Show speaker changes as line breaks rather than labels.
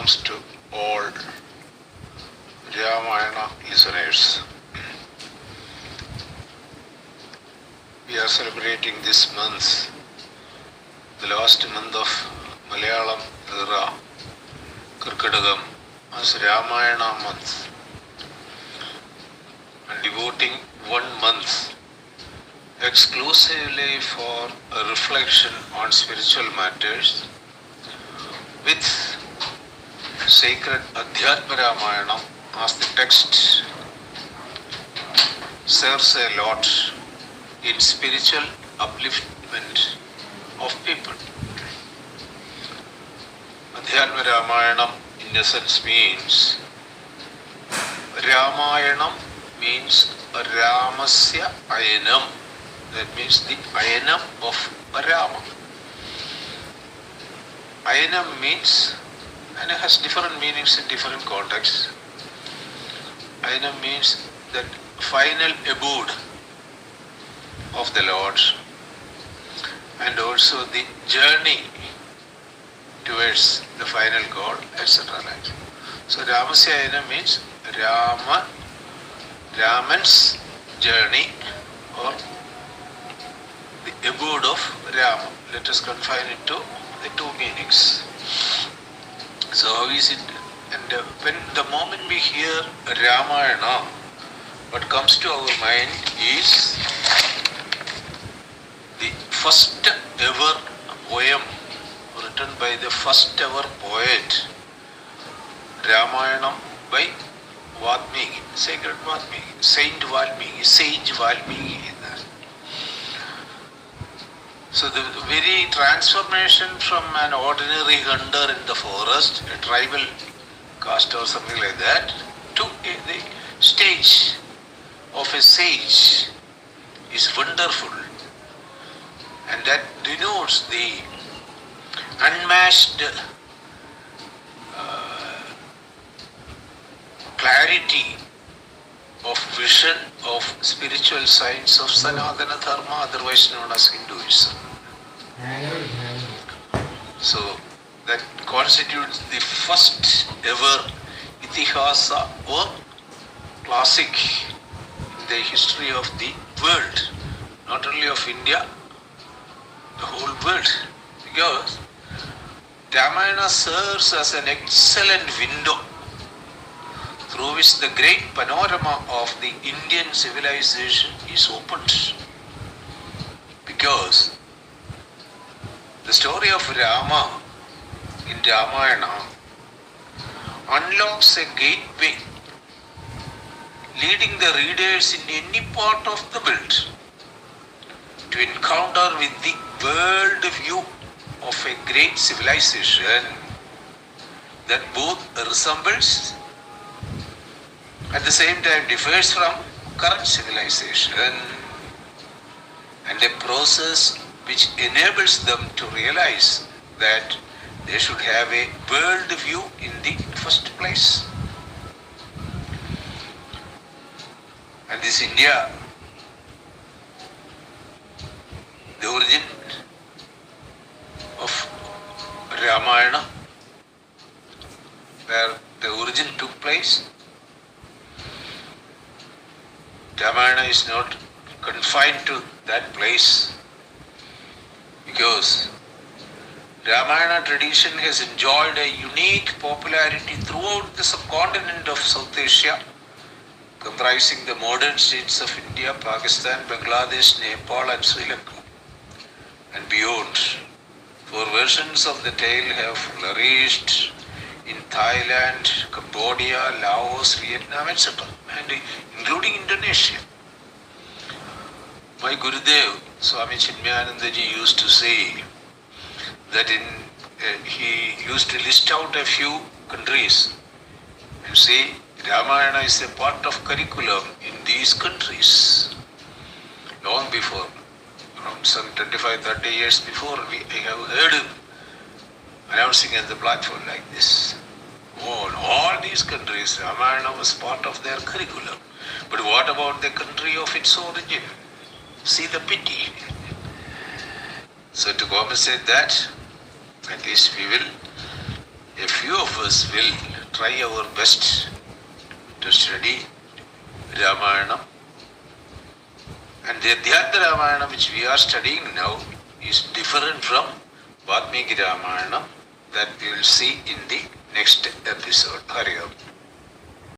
pranams to all Ramayana listeners. We are celebrating this month, the last month of Malayalam era, Karkadagam, as Ramayana month, and devoting 1 month exclusively for a reflection on spiritual matters with sacred Adhyatma Ramayana as the text serves a lot in spiritual upliftment of people. Adhyatma Ramayana in essence means Ramayanam means Ramasya Ayanam. That means the Ayanam of Rama. Ayanam means, and it has different meanings in different contexts. Ayanam means that final abode of the Lord, and also the journey towards the final goal, etc. So Ramasya Ayanam means Raman's journey, or the abode of Rama. Let us confine it to the two meanings. So how is it? And when the moment we hear Ramayana, what comes to our mind is the first ever poem written by the first ever poet, Ramayana by Valmiki, sacred Valmiki, Saint Valmiki, Sage Valmiki. So the very transformation from an ordinary hunter in the forest, a tribal caste or something like that, to the stage of a sage is wonderful, and that denotes the unmatched clarity of vision of spiritual science of Sanatana Dharma, otherwise known as Hinduism. So that constitutes the first ever Itihasa or classic in the history of the world, not only of India, the whole world, because Ramayana serves as an excellent window through which the great panorama of the Indian civilization is opened. Because the story of Rama in Ramayana unlocks a gateway leading the readers in any part of the world to encounter with the world view of a great civilization that both resembles at the same time differs from current civilization, and a process which enables them to realize that they should have a world view in the first place. And this India, the origin of Ramayana, where the origin took place, Ramayana is not confined to that place, because Ramayana tradition has enjoyed a unique popularity throughout the subcontinent of South Asia, comprising the modern states of India, Pakistan, Bangladesh, Nepal and Sri Lanka, and beyond. For versions of the tale have flourished in Thailand, Cambodia, Laos, Vietnam, etc., and including Indonesia. My Gurudev, Swami Chinmayanandaji, used to say that he used to list out a few countries and say Ramayana is a part of curriculum in these countries. Long before, around some 25-30 years before, I have heard him announcing at the platform like this. All these countries, Ramayana was part of their curriculum. But what about the country of its origin? See the pity. So to compensate that, at least we will a few of us will try our best to study Ramayana. And the Adhyatma Ramayana which we are studying now is different from Valmiki Ramayana that we will see in the next episode. Hari Om.